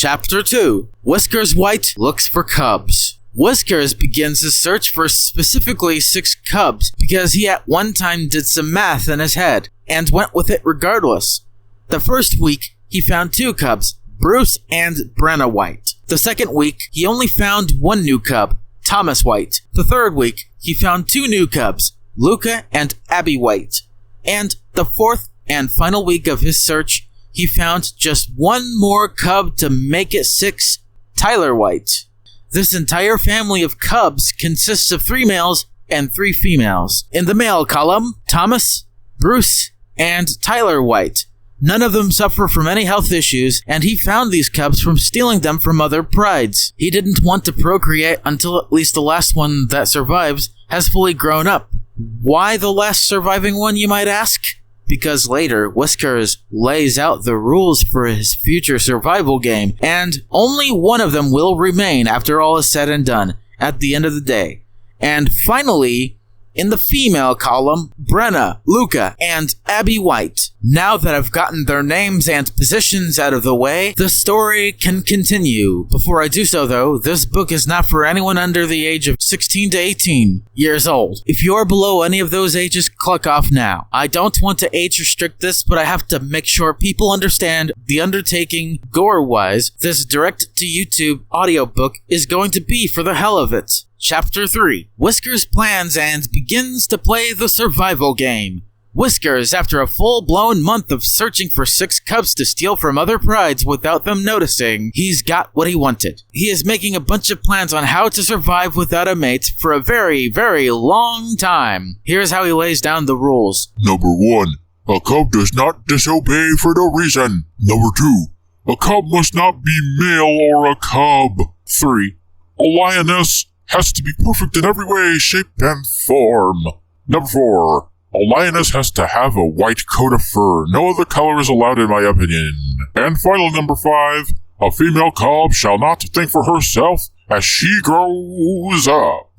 Chapter 2. Whiskers White looks for cubs. Whiskers begins his search for specifically 6 cubs because he at one time did some math in his head and went with it regardless. The first week, he found 2 cubs, Bruce and Brenna White. The second week, he only found 1 new cub, Thomas White. The third week, he found 2 new cubs, Luca and Abby White. And the fourth and final week of his search, he found just 1 more cub to make it 6, Tyler White. This entire family of cubs consists of 3 males and 3 females. In the male column, Thomas, Bruce, and Tyler White. None of them suffer from any health issues, and he found these cubs from stealing them from other prides. He didn't want to procreate until at least the last one that survives has fully grown up. Why the last surviving one, you might ask? Because later, Whiskers lays out the rules for his future survival game, and only one of them will remain after all is said and done, at the end of the day. And finally, in the female column, Brenna, Luca, and Abby White. Now that I've gotten their names and positions out of the way, the story can continue. Before I do so though, this book is not for anyone under the age of 16 to 18 years old. If you're below any of those ages, click off now. I don't want to age restrict this, but I have to make sure people understand the undertaking gore-wise this direct-to-YouTube audiobook is going to be for the hell of it. Chapter 3. Whiskers plans and begins to play the survival game. Whiskers, after a full-blown month of searching for 6 cubs to steal from other prides without them noticing, he's got what he wanted. He is making a bunch of plans on how to survive without a mate for a very, very long time. Here's how he lays down the rules. Number 1. A cub does not disobey for no reason. Number 2. A cub must not be male or a cub. 3. A lioness has to be perfect in every way, shape, and form. Number 4. A lioness has to have a white coat of fur. No other color is allowed in my opinion. And final number 5. A female cub shall not think for herself as she grows up.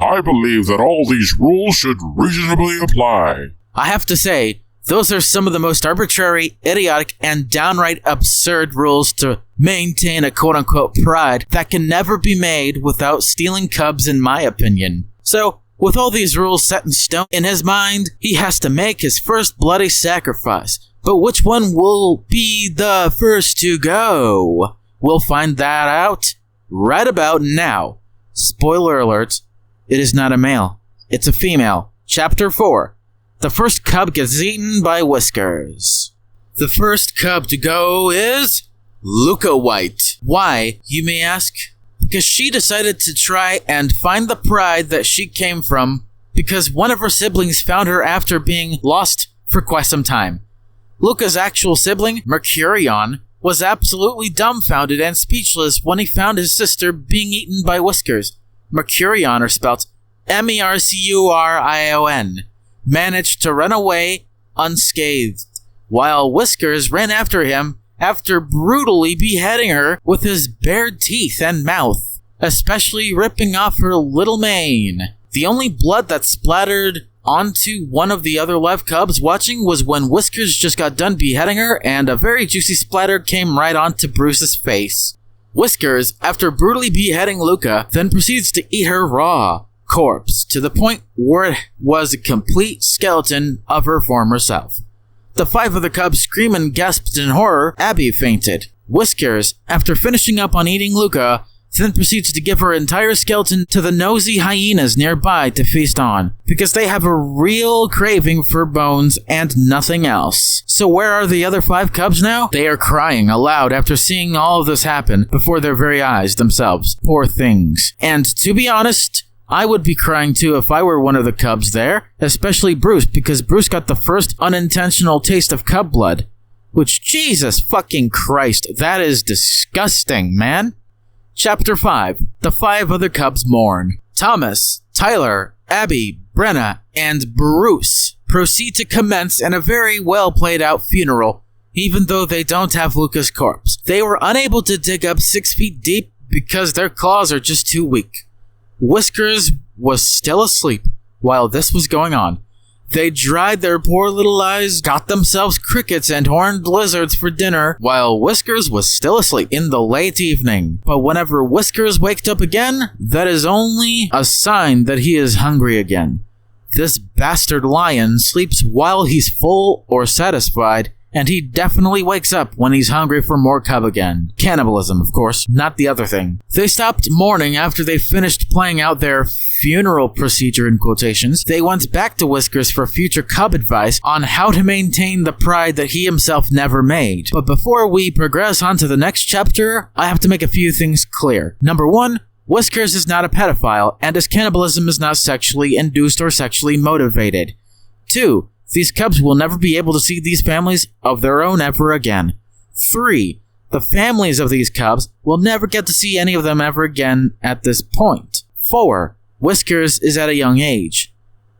I believe that all these rules should reasonably apply. I have to say, those are some of the most arbitrary, idiotic, and downright absurd rules to maintain a quote-unquote pride that can never be made without stealing cubs, in my opinion. So, with all these rules set in stone in his mind, he has to make his first bloody sacrifice. But which one will be the first to go? We'll find that out right about now. Spoiler alert, it is not a male, it's a female. Chapter 4. The first cub gets eaten by Whiskers. The first cub to go is Luca White. Why, you may ask? Because she decided to try and find the pride that she came from because one of her siblings found her after being lost for quite some time. Luca's actual sibling, Mercurion, was absolutely dumbfounded and speechless when he found his sister being eaten by Whiskers. Mercurion, or spelt Mercurion, managed to run away unscathed, while Whiskers ran after him after brutally beheading her with his bared teeth and mouth, especially ripping off her little mane. The only blood that splattered onto one of the other live cubs watching was when Whiskers just got done beheading her, and a very juicy splatter came right onto Bruce's face. Whiskers, after brutally beheading Luca, then proceeds to eat her raw corpse to the point where it was a complete skeleton of her former self. The 5 other cubs screamed and gasped in horror. Abby fainted. Whiskers, after finishing up on eating Luca, then proceeds to give her entire skeleton to the nosy hyenas nearby to feast on, because they have a real craving for bones and nothing else. So where are the other 5 cubs now? They are crying aloud after seeing all of this happen before their very eyes themselves. Poor things. And to be honest, I would be crying too if I were one of the cubs there, especially Bruce, because Bruce got the first unintentional taste of cub blood. Which, Jesus fucking Christ, that is disgusting, man. Chapter 5. The 5 other cubs mourn. Thomas, Tyler, Abby, Brenna, and Bruce proceed to commence in a very well played out funeral, even though they don't have Luca's corpse. They were unable to dig up 6 feet deep because their claws are just too weak. Whiskers was still asleep while this was going on. They dried their poor little eyes, got themselves crickets and horned lizards for dinner, while Whiskers was still asleep in the late evening. But whenever Whiskers waked up again, that is only a sign that he is hungry again. This bastard lion sleeps while he's full or satisfied, and he definitely wakes up when he's hungry for more cub again. Cannibalism, of course, not the other thing. They stopped mourning after they finished playing out their funeral procedure in quotations. They went back to Whiskers for future cub advice on how to maintain the pride that he himself never made. But before we progress on to the next chapter, I have to make a few things clear. Number one, Whiskers is not a pedophile, and his cannibalism is not sexually induced or sexually motivated. 2. These cubs will never be able to see these families of their own ever again. 3. The families of these cubs will never get to see any of them ever again at this point. 4. Whiskers is at a young age.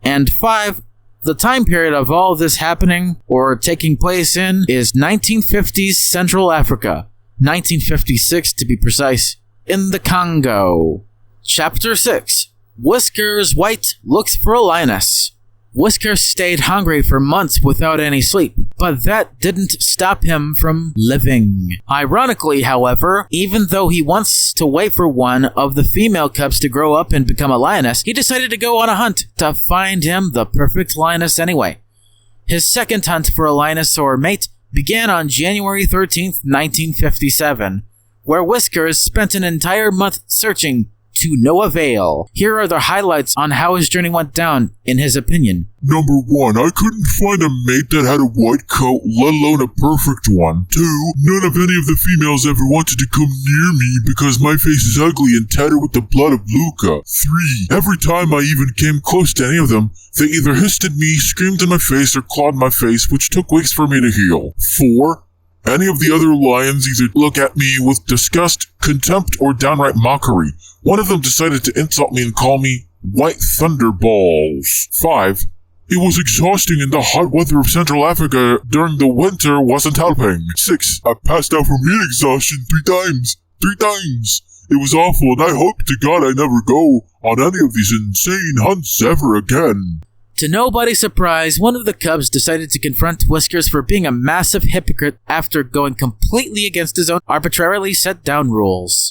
And 5. The time period of all this happening, or taking place in, is 1950s Central Africa. 1956 to be precise. In the Congo. Chapter 6. Whiskers White looks for a lioness. Whiskers stayed hungry for months without any sleep, but that didn't stop him from living. Ironically, however, even though he wants to wait for one of the female cubs to grow up and become a lioness, he decided to go on a hunt to find him the perfect lioness anyway. His second hunt for a lioness or mate began on January 13th, 1957, where Whiskers spent an entire month searching to no avail. Here are the highlights on how his journey went down, in his opinion. Number 1, I couldn't find a mate that had a white coat, let alone a perfect one. 2, none of any of the females ever wanted to come near me because my face is ugly and tattered with the blood of Luca. 3, every time I even came close to any of them, they either hissed at me, screamed in my face, or clawed my face, which took weeks for me to heal. 4, any of the other lions either look at me with disgust, contempt, or downright mockery. One of them decided to insult me and call me White Thunderballs. 5. It was exhausting and the hot weather of Central Africa during the winter wasn't helping. 6. I passed out from heat exhaustion 3 times. 3 times. It was awful and I hope to God I never go on any of these insane hunts ever again. To nobody's surprise, one of the cubs decided to confront Whiskers for being a massive hypocrite after going completely against his own arbitrarily set down rules.